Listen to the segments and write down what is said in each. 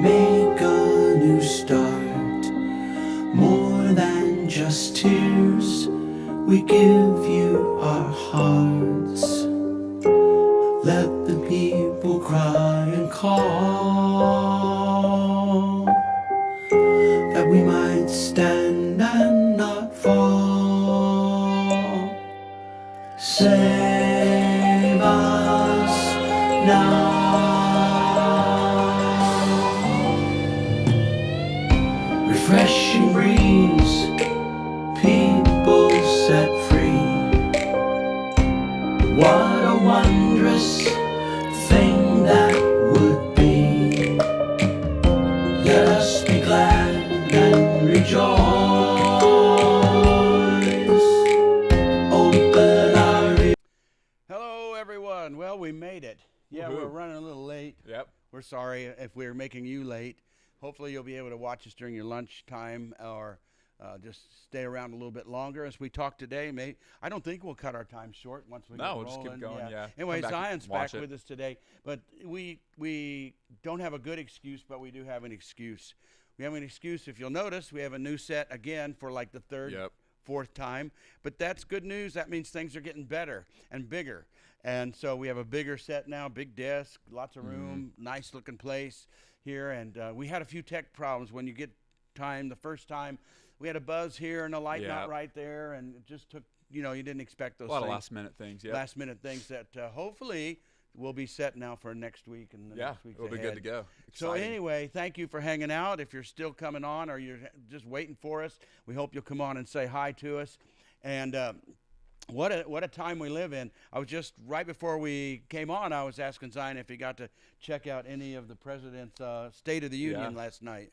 make a new start. More than just tears, we give you our hearts. Let the people cry and call, that we might stand and not fall. Save us now. Refreshing breeze, people set free. What a wondrous thing that would be. Let us be glad and rejoice. Open our ears. Hello, everyone. Well, we made it. Yeah, Woohoo. we're running a little late. Yep. We're sorry if we're making you late. Hopefully, you'll be able to watch us during your lunchtime or just stay around a little bit longer as we talk today. I don't think we'll cut our time short once we get We'll just keep rolling. going, yeah. Anyway, Come back and Zion's watch back it. with us today, but we don't have a good excuse, but we do have an excuse. We have an excuse. If you'll notice, we have a new set again for like the third, Yep. fourth time. But that's good news. That means things are getting better and bigger. And so we have a bigger set now, big desk, lots of room, nice looking place here. And we had a few tech problems when you get time. The first time we had a buzz here and a light not Yep. right there. And it just took, you didn't expect those A lot of things. last minute things. Yeah. Last minute things that hopefully will be set now for next week and the Yeah. next weeks It'll be ahead. good to go. So Exciting. anyway, thank you for hanging out. If you're still coming on or you're just waiting for us, we hope you'll come on and say hi to us. And what a time we live in. I was just, right before we came on, I was asking Zion if he got to check out any of the President's State of the Union last night.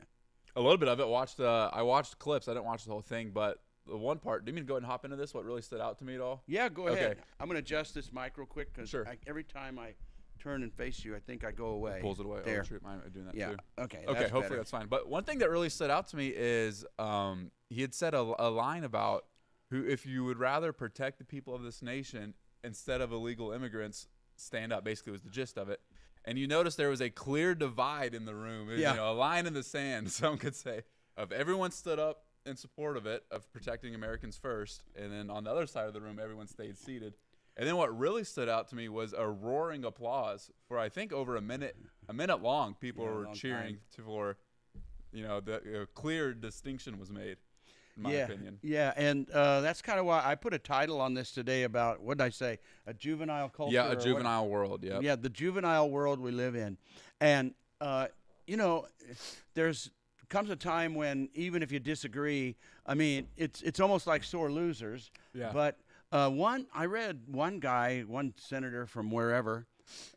A little bit of it. I watched clips. I didn't watch the whole thing, but the one part. Do you mean to go ahead and hop into this? What really stood out to me at all? Yeah, go ahead. Okay. I'm going to adjust this mic real quick because Sure. every time I turn and face you, I think I go away. Pulls it away. There. Oh, shoot, I'm doing that Yeah. too. Okay. Okay. That's Hopefully better. that's fine. But one thing that really stood out to me is he had said a line about if you would rather protect the people of this nation instead of illegal immigrants, stand up. Basically, was the gist of it. And you notice there was a clear divide in the room. Yeah. A line in the sand, some could say, of everyone stood up in support of it, of protecting Americans first, and then on the other side of the room, everyone stayed seated. And then what really stood out to me was a roaring applause for, I think, over a minute long. People were cheering for, the clear distinction was made, in my opinion. Yeah, and that's kind of why I put a title on this today about, what did I say, a juvenile culture? Yeah, or a what? juvenile world, yeah. Yeah, the juvenile world we live in. And, there's comes a time when even if you disagree, I mean, it's almost like sore losers. Yeah. But I read one senator from wherever,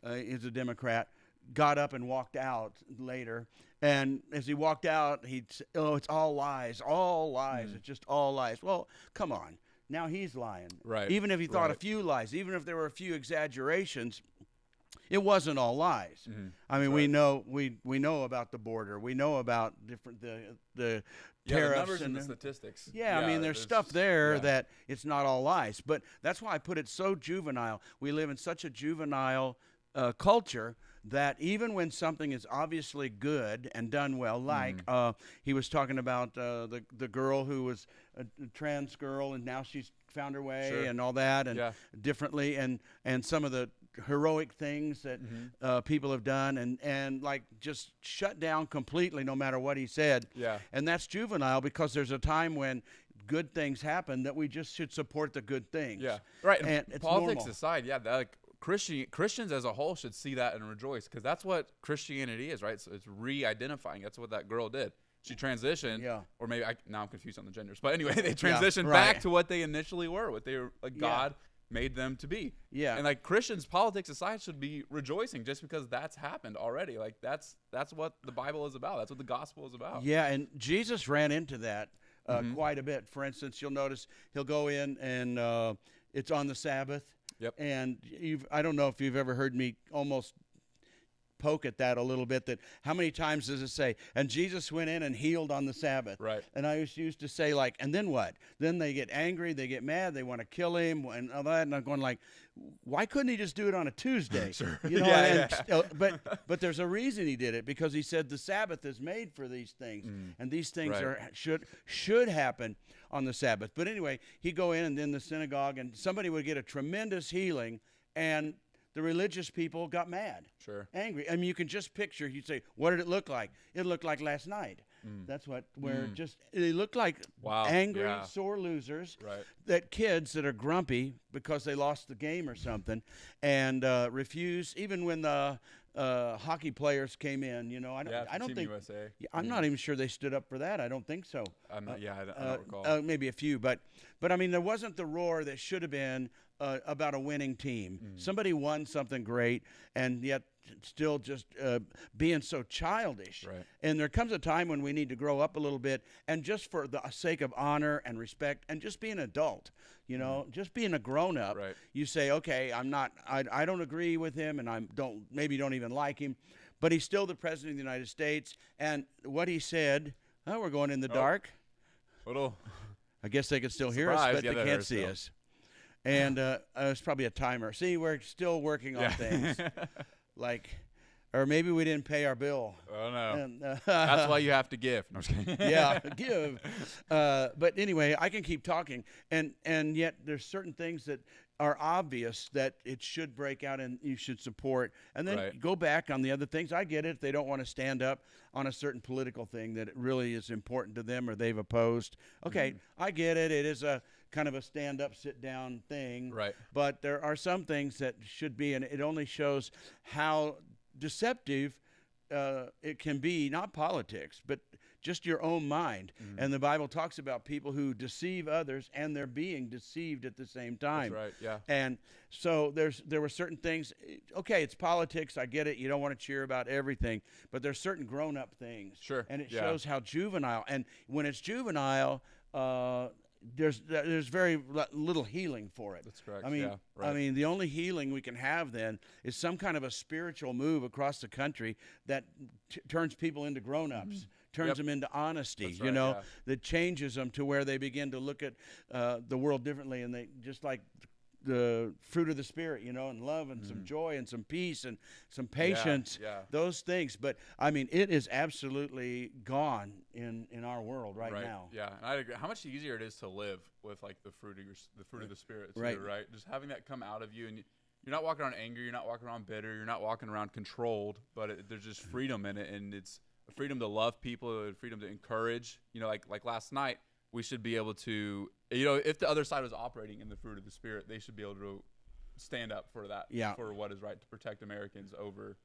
is a Democrat, got up and walked out later. And as he walked out, he'd say, "Oh, it's all lies, all lies. It's just all lies." Well, come on. Now he's lying. Right. Even if he thought a Right. few lies, even if there were a few exaggerations, it wasn't all lies. I mean, That's we know about the border. We know about different the Yeah, tariffs the numbers and the the- statistics. Yeah, I mean, there's stuff there that it's not all lies. But that's why I put it so juvenile. We live in such a juvenile culture that even when something is obviously good and done well, like he was talking about the girl who was a trans girl and now she's found her way Sure. and all that and differently and some of the heroic things that people have done and like just shut down completely no matter what he said. Yeah. And that's juvenile because there's a time when good things happen that we just should support the good things. Yeah. Right. And it's politics normal. aside, Christians as a whole should see that and rejoice because that's what Christianity is, right? So it's re-identifying. That's what that girl did. She transitioned, or maybe now I'm confused on the genders. But anyway, they transitioned back to what they initially were, what they were, God made them to be. Yeah. And like Christians, politics aside, should be rejoicing just because that's happened already. Like that's what the Bible is about. That's what the gospel is about. Yeah, and Jesus ran into that quite a bit. For instance, you'll notice he'll go in and it's on the Sabbath. Yep. And I don't know if you've ever heard me almost poke at that a little bit. That how many times does it say, and Jesus went in and healed on the Sabbath? Right. And I used to say, like, and then what? Then they get angry, they get mad, they want to kill him, and all that. And I'm going like, why couldn't he just do it on a Tuesday? Sure. You know, Yeah, but there's a reason he did it, because he said the Sabbath is made for these things, and these things should happen on the Sabbath. But anyway, he'd go in and then the synagogue, and somebody would get a tremendous healing, and the religious people got mad, angry. I mean, you can just picture. You'd say, "What did it look like?" It looked like last night. That's where they look like angry, sore losers. Right. That kids that are grumpy because they lost the game or something, and refuse. Even when the hockey players came in, you know, I don't think. USA. I'm not even sure they stood up for that. I don't think so. I'm not, I don't recall. Maybe a few, but I mean, there wasn't the roar that should have been about a winning team. Somebody won something great, and yet still just being so childish. Right. And there comes a time when we need to grow up a little bit, and just for the sake of honor and respect and just being an adult, you know, just being a grown-up, Right. you say, okay, I don't agree with him, and maybe don't even like him, but he's still the president of the United States, and what he said, we're going in the dark. I guess they can still hear us, but they can't see us. And it's probably a timer. See, we're still working on things. Like, or maybe we didn't pay our bill. Oh, no. And, That's why you have to give. No, I'm just kidding. Yeah, give. But anyway, I can keep talking. And yet there's certain things that are obvious that it should break out and you should support. And then go back on the other things. I get it. They don't want to stand up on a certain political thing that it really is important to them or they've opposed. Okay, I get it. It is a kind of a stand-up, sit-down thing. Right. But there are some things that should be, and it only shows how deceptive it can be, not politics, but just your own mind. And the Bible talks about people who deceive others, and they're being deceived at the same time. That's right, yeah. And so there were certain things. Okay, it's politics. I get it. You don't want to cheer about everything, but there's certain grown-up things. Sure. And it shows how juvenile. And when it's juvenile, there's very little healing for it. That's correct. I mean, I mean, the only healing we can have then is some kind of a spiritual move across the country that turns people into grown-ups, turns them into honesty. That's right, you know, that changes them to where they begin to look at the world differently, and they just like the fruit of the Spirit, you know, and love and some joy and some peace and some patience, those things. But I mean, it is absolutely gone in our world right now. Yeah, and I agree. How much easier it is to live with like the fruit of the Spirit, too, right? Just having that come out of you, and you're not walking around angry, you're not walking around bitter, you're not walking around controlled, but there's just freedom in it, and it's a freedom to love people, a freedom to encourage. You know, like last night, we should be able to, you know, if the other side was operating in the fruit of the Spirit, they should be able to stand up for that, for what is right, to protect Americans over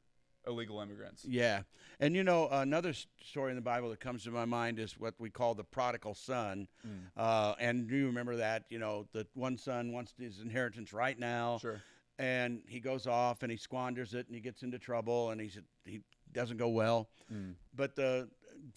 illegal immigrants. Yeah. And, you know, another story in the Bible that comes to my mind is what we call the prodigal son. And do you remember that? You know, the one son wants his inheritance right now. Sure. And he goes off and he squanders it and he gets into trouble and he doesn't go well. But the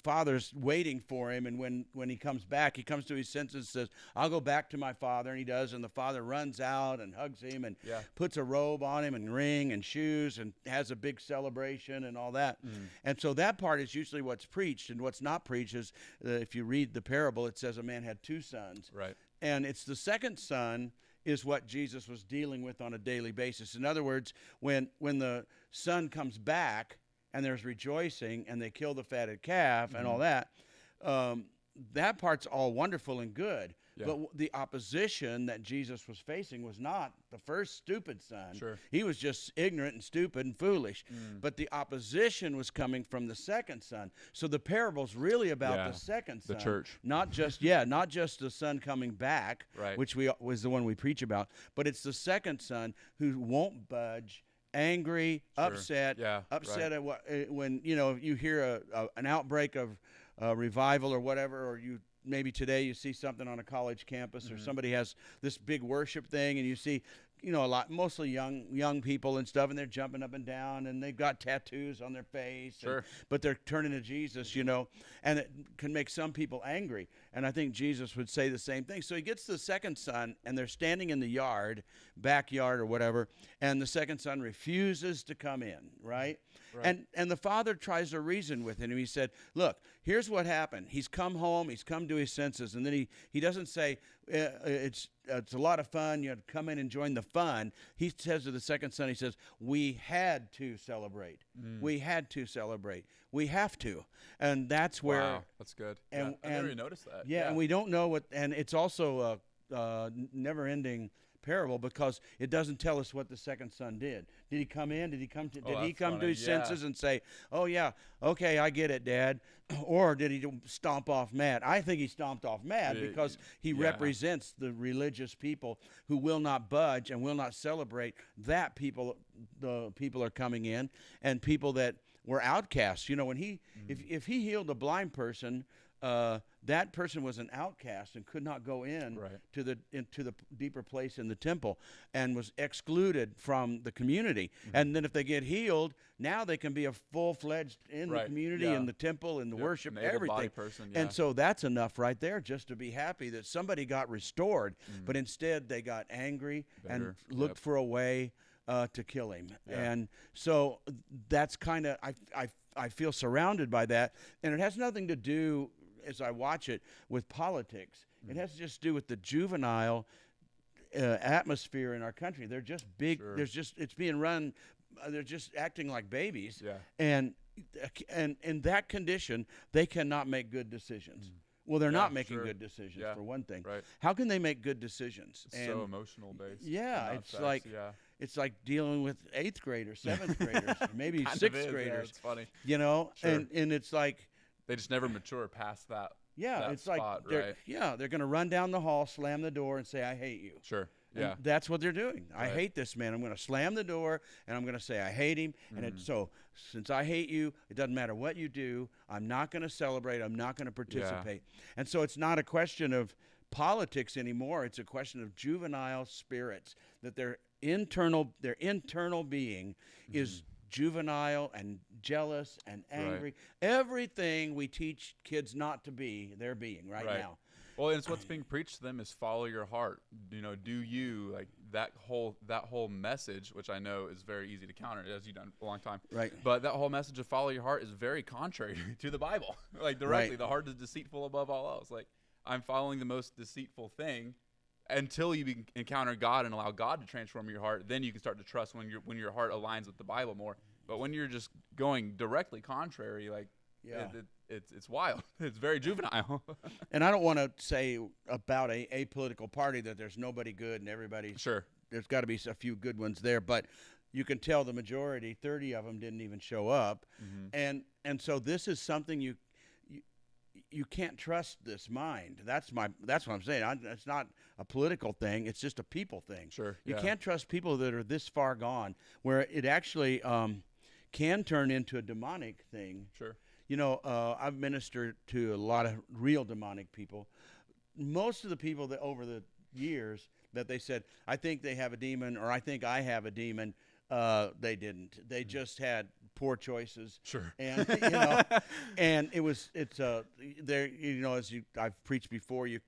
father's waiting for him, and when he comes back, he comes to his senses and says, I'll go back to my father, and he does, and the father runs out and hugs him and puts a robe on him and ring and shoes and has a big celebration and all that. And so that part is usually what's preached, and what's not preached is if you read the parable, it says a man had two sons. Right. And it's the second son is what Jesus was dealing with on a daily basis. In other words, when the son comes back and there's rejoicing and they kill the fatted calf and all that, that part's all wonderful and good. But the opposition that Jesus was facing was not the first stupid son. Sure. He was just ignorant and stupid and foolish. But the opposition was coming from the second son. So the parable's really about the second son. The church. Not just the son coming back, which was the one we preach about, but it's the second son who won't budge, angry, upset at when you know you hear an outbreak of revival or whatever, or you maybe today you see something on a college campus or somebody has this big worship thing and you see a lot, mostly young people and stuff, and they're jumping up and down, and they've got tattoos on their face, Sure. but they're turning to Jesus, and it can make some people angry. And I think Jesus would say the same thing. So he gets the second son, and they're standing in the backyard or whatever, and the second son refuses to come in, right? And the father tries to reason with him. He said, look, here's what happened. He's come home. He's come to his senses. And then he doesn't say, it's a lot of fun. You have to come in and join the fun. He says to the second son, he says, we had to celebrate. We had to celebrate. We have to. And that's where. Wow, that's good. And, I never even noticed that. Yeah, and we don't know what, and it's also a never-ending parable because it doesn't tell us what the second son did. Did he come in? Did he come to his senses and say, "Oh yeah, okay, I get it, Dad," or did he stomp off mad? I think he stomped off mad because he represents the religious people who will not budge and will not celebrate that the people are coming in, and people that were outcasts. When if he healed a blind person, that person was an outcast and could not go into the deeper place in the temple and was excluded from the community. And then if they get healed, now they can be a full-fledged in the community, in the temple, in the worship, everything. Person, And so that's enough right there just to be happy that somebody got restored, but instead they got angry and looked for a way to kill him. And so that's kind of, I feel surrounded by that, and it has nothing to do, as I watch it, with politics. It has to just do with the juvenile atmosphere in our country. They're just big. There's just, it's being run. They're just acting like babies. And in that condition, they cannot make good decisions. Well, they're not making good decisions, for one thing. How can they make good decisions? It's so emotional based. It's like dealing with 8th graders, 7th graders, maybe 6th graders. It's funny. And it's like they just never mature past that. It's spot, like they're going to run down the hall, slam the door, and say, "I hate you." And that's what they're doing. I hate this man. I'm going to slam the door, and I'm going to say I hate him. And so since I hate you, it doesn't matter what you do. I'm not going to celebrate. I'm not going to participate. And so it's not a question of politics anymore. It's a question of juvenile spirits, that their internal being is juvenile and jealous and angry. Everything we teach kids not to be, they're being right now. Well, and it's what's being preached to them is follow your heart. Do you, like that whole message, which I know is very easy to counter, as you've done for a long time. But that whole message of follow your heart is very contrary to the Bible. Like directly, the heart is deceitful above all else. Like I'm following the most deceitful thing until you encounter God and allow God to transform your heart. Then you can start to trust when your heart aligns with the Bible more. But when you're just going directly contrary, like it's wild. It's very juvenile. And I don't want to say about a political party that there's nobody good and everybody. There's got to be a few good ones there, but you can tell the majority, 30 of them, didn't even show up. And so this is something you can't trust this mind. That's what I'm saying. It's not a political thing. It's just a people thing. You can't trust people that are this far gone, where it actually can turn into a demonic thing. I've ministered to a lot of real demonic people. Most of the people that over the years that they said, I think they have a demon, or I think I have a demon, they didn't. They just had poor choices. And and it's there. As I've preached before, you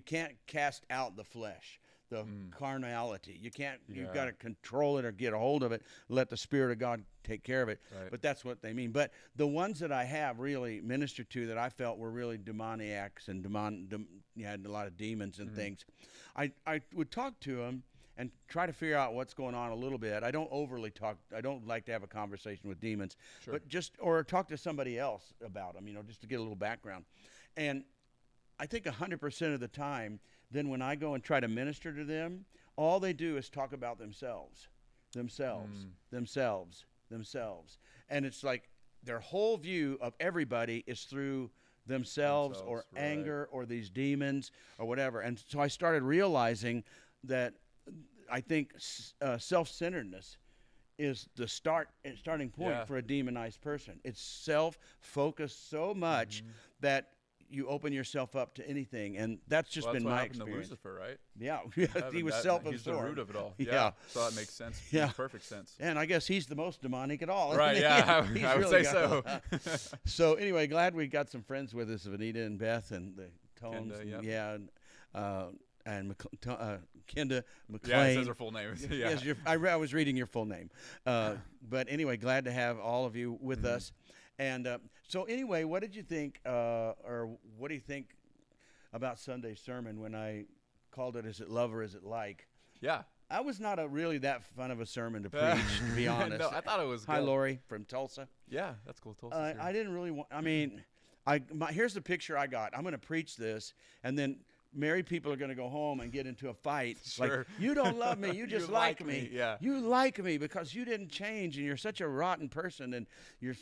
can't cast out the flesh, the carnality. You can't. You've got to control it or get a hold of it. Let the Spirit of God take care of it. But that's what they mean. But the ones that I have really ministered to that I felt were really demoniacs and had a lot of demons and things, I would talk to them and try to figure out what's going on a little bit. I don't overly talk. I don't like to have a conversation with demons, but or talk to somebody else about them, just to get a little background. And I think 100% of the time, then when I go and try to minister to them, all they do is talk about themselves. And it's like their whole view of everybody is through themselves or anger or these demons or whatever. And so I started realizing that I think self-centeredness is the starting point for a demonized person. It's self-focused so much that you open yourself up to anything, and that's just Well, that's been what my happened to experience. Lucifer, right? Yeah, He's he was the self-absorbed. root of it all. Yeah. So that makes sense. Yeah. Makes perfect sense. And I guess he's the most demonic at all. Right, yeah, He's I would really say got- so. So anyway, glad we got some friends with us, Vanita and Beth and the Tones. Kenda, yep. Yeah, and Kenda McLean. Yeah, it says her full name. Yeah. Yes, I was reading your full name. But anyway, glad to have all of you with us. And so anyway, what did you think, or what do you think about Sunday's sermon when I called it, "Is it love or is it like?" Yeah. I was not really that fun of a sermon to preach, to be honest. No, I thought it was Hi, good. Lori from Tulsa. Yeah, that's cool. Tulsa's here. I didn't really want. I mean, here's the picture I got. I'm going to preach this, and then married people are going to go home and get into a fight. Sure. Like, you don't love me. You just like me. Yeah. You like me because you didn't change, and you're such a rotten person, and you're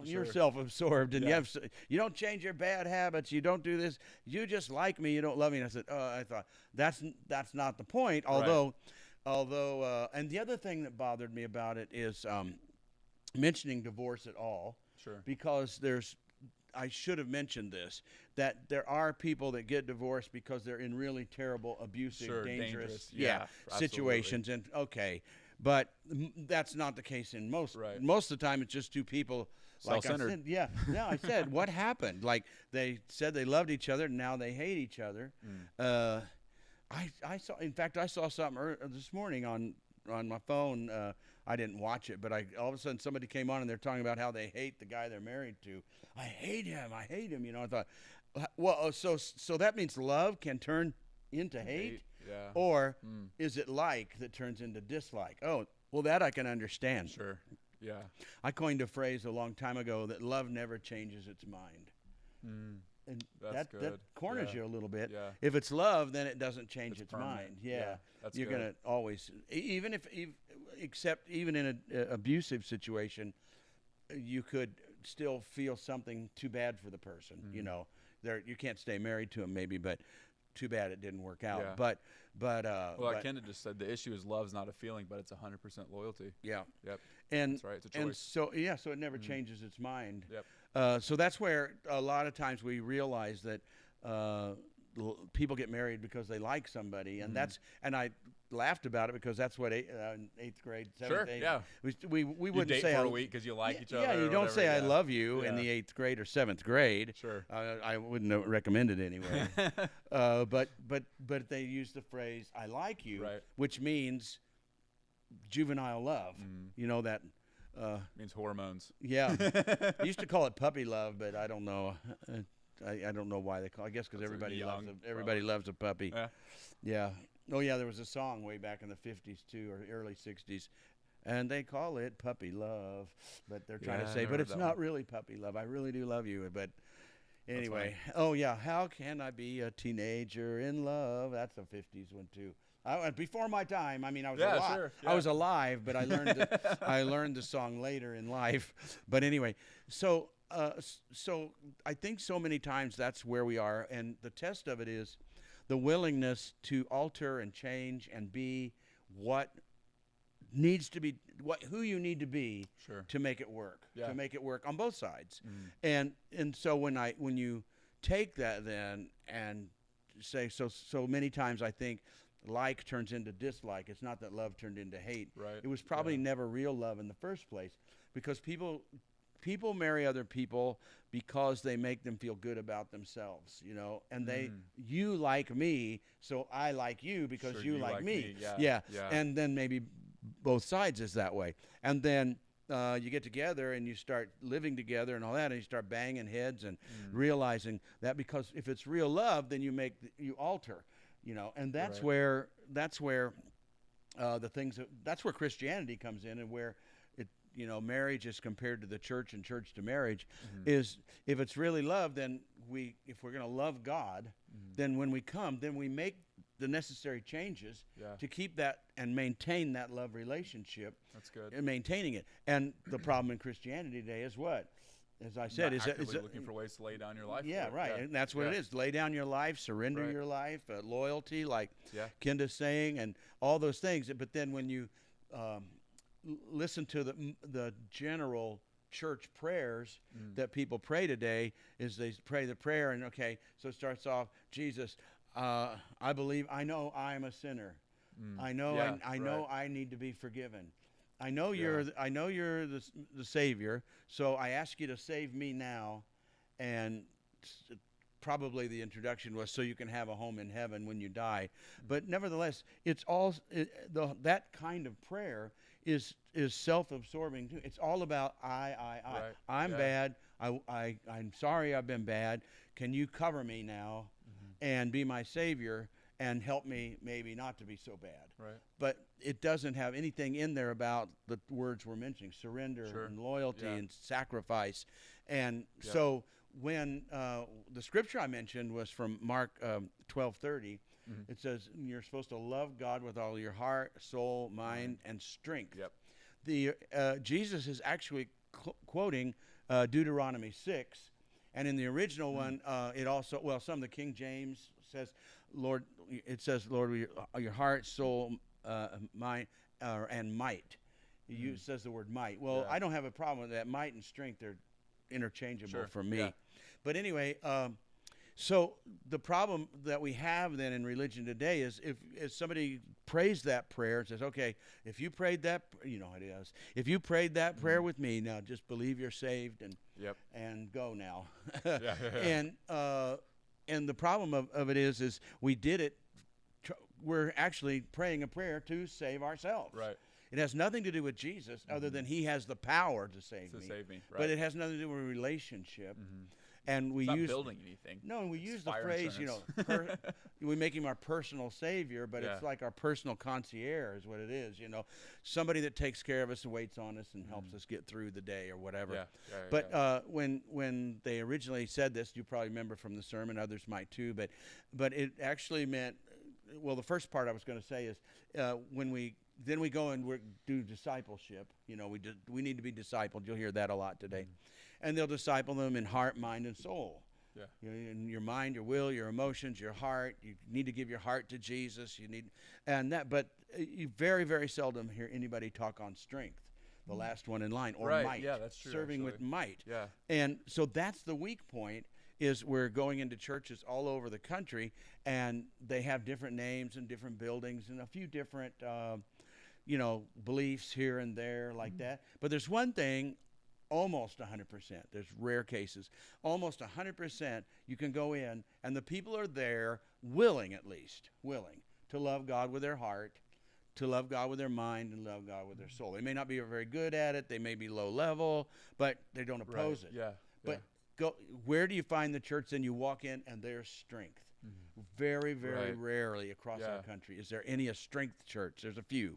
you're self-absorbed, and Yeah. you don't change your bad habits. You don't do this. You just like me. You don't love me. And I said, I thought that's not the point. Although, and the other thing that bothered me about it is mentioning divorce at all. Sure. Because I should have mentioned this, that there are people that get divorced because they're in really terrible, abusive, Sure, dangerous Yeah, situations. And but that's not the case in most. Right. Most of the time, it's just two people. Like I Self-centered. said, yeah. No, I said, what happened? Like they said they loved each other, and now they hate each other. I saw. In fact, I saw something this morning on my phone. I didn't watch it, but all of a sudden somebody came on and they're talking about how they hate the guy they're married to. I hate him. I hate him. You know, I thought, well, so that means love can turn into hate, Yeah. or is it like that turns into dislike? Oh, well, that I can understand. Sure. Yeah. I coined a phrase a long time ago that love never changes its mind. And That's that good. corners Yeah. you a little bit. Yeah. If it's love, then it doesn't change It's its permanent. mind. Yeah, Yeah, that's you're good. gonna always, except even in an abusive situation, you could still feel something too bad for the person. You know, you can't stay married to him maybe, but too bad it didn't work out. Yeah. But Well, like but, Kenda just said, the issue is love's not a feeling, but it's 100% loyalty. yeah, Yep. and That's right. It's a and choice. so so it never changes its mind. Yep. So that's where a lot of times we realize that people get married because they like somebody, and and I laughed about it because that's what eighth grade, seventh, Sure. eighth, Yeah. we You wouldn't date say for a week because you like each other. Yeah, you or don't whatever, say I yeah. love you in Yeah. the eighth grade or seventh grade. Sure. I wouldn't recommend it anyway. But they use the phrase "I like you," Right. which means juvenile love. You know that. Means hormones. Yeah, I used to call it puppy love, but I don't know. I don't know why they call. I guess because That's everybody young, everybody loves a puppy. Yeah. Yeah. Oh yeah, there was a song way back in the '50s too, or early '60s, and they call it puppy love, but they're trying Yeah, to I say, never but heard it's that not one. really puppy love. I really do love you, but funny. anyway. Oh yeah, how can I be a teenager in love? That's a '50s one too. Before my time. I mean, I was Yeah, alive. sure, I yeah. was alive, but I learned the song later in life. But anyway, so I think so many times that's where we are, and the test of it is the willingness to alter and change and be what needs to be, who you need to be Sure. to make it work, Yeah. to make it work on both sides. And so when you take that then and say so many times I think like turns into dislike. It's not that love turned into hate. Right. It was probably never real love in the first place, because people marry other people because they make them feel good about themselves, you know, and you like me, so I like you because Sure, you you like like me. me. Yeah, Yeah. yeah. And then maybe both sides is that way. And then you get together and you start living together and all that, and you start banging heads and realizing that because if it's real love, then you alter, you know, and that's Right. where that's where Christianity comes in, and where marriage is compared to the church and church to marriage is, if it's really love, then if we're going to love God, then when we come, then we make the necessary changes Yeah. to keep that and maintain that love relationship. That's good. And maintaining it. And the problem in Christianity today is what? As I said, Not is actively looking for ways to lay down your life. yeah, for it. right. And that's what it Yeah. is. Lay down your life, surrender Right. your life, loyalty, like Yeah. Kenda's saying, and all those things. But then when you listen to the general church prayers that people pray today is they pray the prayer, and okay, so it starts off, Jesus, I believe, I know I'm a sinner. I know, Yeah, I know I need to be forgiven. I know you're the Savior, so I ask you to save me now. And probably the introduction was so you can have a home in heaven when you die. But nevertheless, it's all that kind of prayer is self-absorbing too. It's all about I. Right. I'm bad. I'm sorry I've been bad. Can you cover me now and be my Savior and help me maybe not to be so bad? Right. But it doesn't have anything in there about the words we're mentioning, surrender and loyalty and sacrifice. And so when the scripture I mentioned was from Mark 12:30, it says you're supposed to love God with all your heart, soul, mind, and strength. Yep. The Jesus is actually quoting Deuteronomy 6, and in the original one, it also, well, some of the King James says, Lord, it says, Lord, your heart, soul, mind, and might. It says the word might. Well, I don't have a problem with that. Might and strength are interchangeable for me. Yeah. But anyway, so the problem that we have then in religion today is if somebody prays that prayer and says, okay, if you prayed that, you know how it is. If you prayed that prayer with me, now just believe you're saved and go now. And the problem of it is we did it. We're actually praying a prayer to save ourselves. Right. It has nothing to do with Jesus, other than He has the power to save me. Right. But it has nothing to do with a relationship. And we It's not use building anything. No, and we It's use the fire phrase, insurance. we make Him our personal Savior, but it's like our personal concierge is what it is. Somebody that takes care of us and waits on us and helps us get through the day or whatever. But when they originally said this, you probably remember from the sermon, others might too. But it actually meant, well, the first part I was going to say is when we go and we do discipleship. We need to be discipled. You'll hear that a lot today. And they'll disciple them in heart, mind, and soul. Yeah. In your mind, your will, your emotions, your heart. You need to give your heart to Jesus. But you very, very seldom hear anybody talk on strength. The last one in line, or might. Yeah, that's true. Serving with might. Yeah. And so that's the weak point. Is we're going into churches all over the country, and they have different names and different buildings and a few different beliefs here and there like that. But there's one thing, almost 100%, there's rare cases, almost 100% you can go in and the people are there willing to love God with their heart, to love God with their mind, and love God with their soul. They may not be very good at it, they may be low level, but they don't oppose it. Yeah. But where do you find the church? Then you walk in and there's strength. Very, very rarely across our country is there any a strength church. There's a few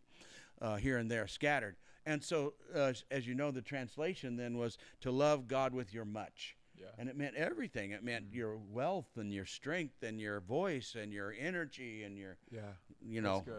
here and there scattered. And so, as you know, the translation then was to love God with your much. Yeah. And it meant everything. It meant your wealth and your strength and your voice and your energy and your,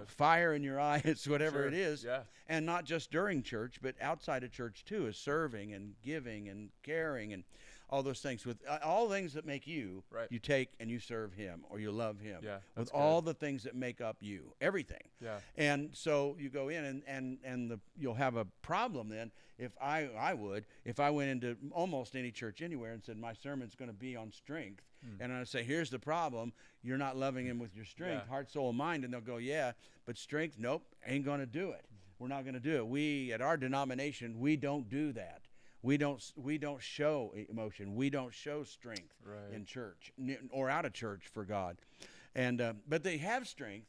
fire in your eyes, whatever it is. Yeah. And not just during church, but outside of church too, is serving and giving and caring and all those things. With all things that make you, you take and you serve Him or you love Him. Yeah, with all the things that make up you, everything. Yeah. And so you go in and you'll have a problem then if I went into almost any church anywhere and said my sermon's going to be on strength, and I say here's the problem, you're not loving Him with your strength, heart, soul, and mind, and they'll go but strength, nope, ain't going to do it. We're not going to do it. We at our denomination we don't do that. We don't show emotion. We don't show strength in church or out of church for God, and but they have strength.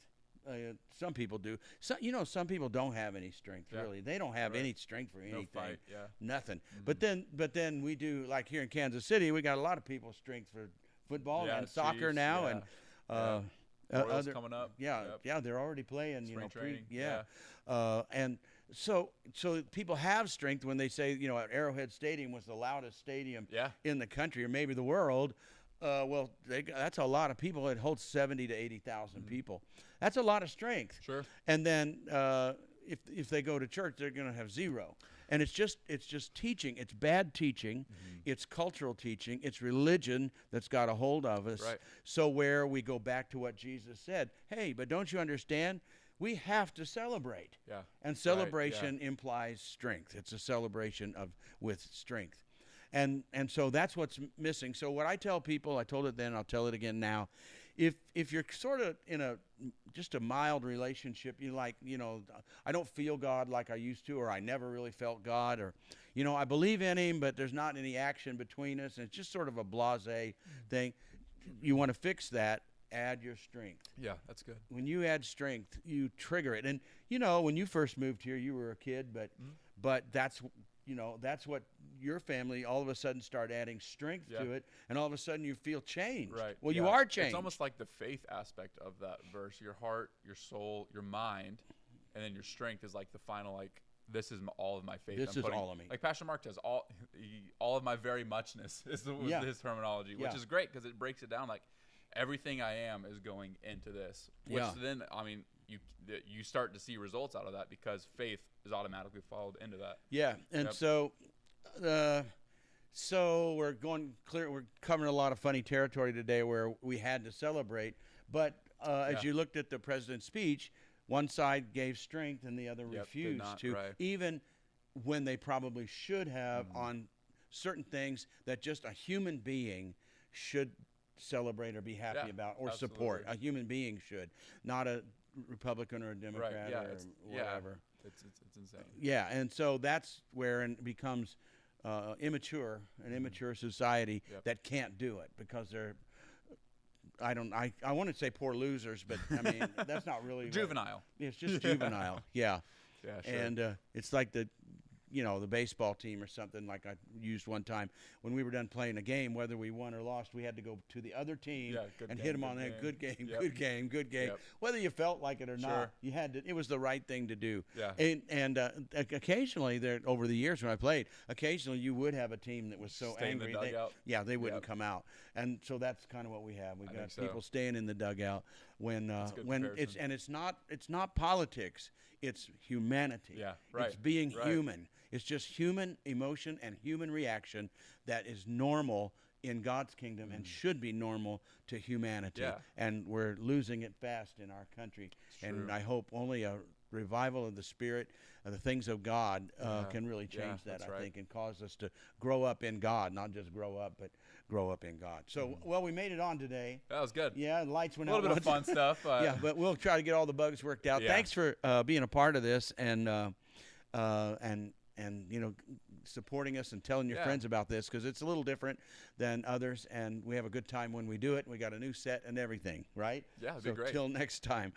Some people do. Some people don't have any strength really. They don't have any strength for anything. No fight, nothing. But then we do, like here in Kansas City, we got a lot of people with strength for football and soccer now, and Royals coming up. Yeah, they're already playing. Spring training. And so people have strength when they say, at Arrowhead Stadium was the loudest stadium in the country or maybe the world. That's a lot of people. It holds 70 to 80,000 people. That's a lot of strength. Sure. And then if they go to church, they're going to have zero. And it's just teaching. It's bad teaching. It's cultural teaching. It's religion that's got a hold of us. Right. So where we go back to what Jesus said, hey, but don't you understand? we have to celebrate. Yeah. And yeah. celebration implies strength. It's a celebration with strength. And so that's what's missing. So what I tell people, I told it then, I'll tell it again now. If you're sort of in just a mild relationship, I don't feel God like I used to, or I never really felt God, or I believe in him, but there's not any action between us, and it's just sort of a blasé thing. You want to fix that. Add your strength. Yeah, that's good. When you add strength, you trigger it. And when you first moved here, you were a kid, but that's what your family all of a sudden start adding strength to it, and all of a sudden you feel changed. Right. Well, you are changed. It's almost like the faith aspect of that verse. Your heart, your soul, your mind, and then your strength is like the final, like, this is all of my faith. This is all of me. Like Pastor Mark does, all of my very muchness is his terminology, which is great because it breaks it down. Like, everything I am is going into this. Which then, I mean, you start to see results out of that because faith is automatically followed into that. Yeah, and so we're going clear. We're covering a lot of funny territory today where we had to celebrate. But as you looked at the president's speech, one side gave strength and the other refused to, even when they probably should have on certain things that just a human being should celebrate or be happy about or support. A human being should, not a Republican or a Democrat or whatever. It's insane. Yeah, and so that's where it becomes an immature society that can't do it because they're, I want to say poor losers, but I mean that's not really juvenile. It's just juvenile. Yeah. Yeah, sure. And it's like the baseball team or something, like I used one time when we were done playing a game, whether we won or lost, we had to go to the other team and hit them on that good game, good game, good game. Whether you felt like it or not, you had to. It was the right thing to do. Yeah. And occasionally, over the years when I played, occasionally you would have a team that was so angry, they wouldn't come out. And so that's kind of what we have. We've got people staying in the dugout when it's not politics. It's humanity. Yeah, right. It's being human. It's just human emotion and human reaction that is normal in God's kingdom and should be normal to humanity. Yeah. And we're losing it fast in our country. And I hope only a revival of the Spirit, of the things of God, can really change that, I think, and cause us to grow up in God, not just grow up, but grow up in God. So, well, we made it on today. That was good. Yeah, the lights went out. A little bit of fun stuff. Yeah, but we'll try to get all the bugs worked out. Yeah. Thanks for being a part of this and supporting us and telling your friends about this, because it's a little different than others, and we have a good time when we do it. We got a new set and everything, right? Yeah, it'd be great. Till next time.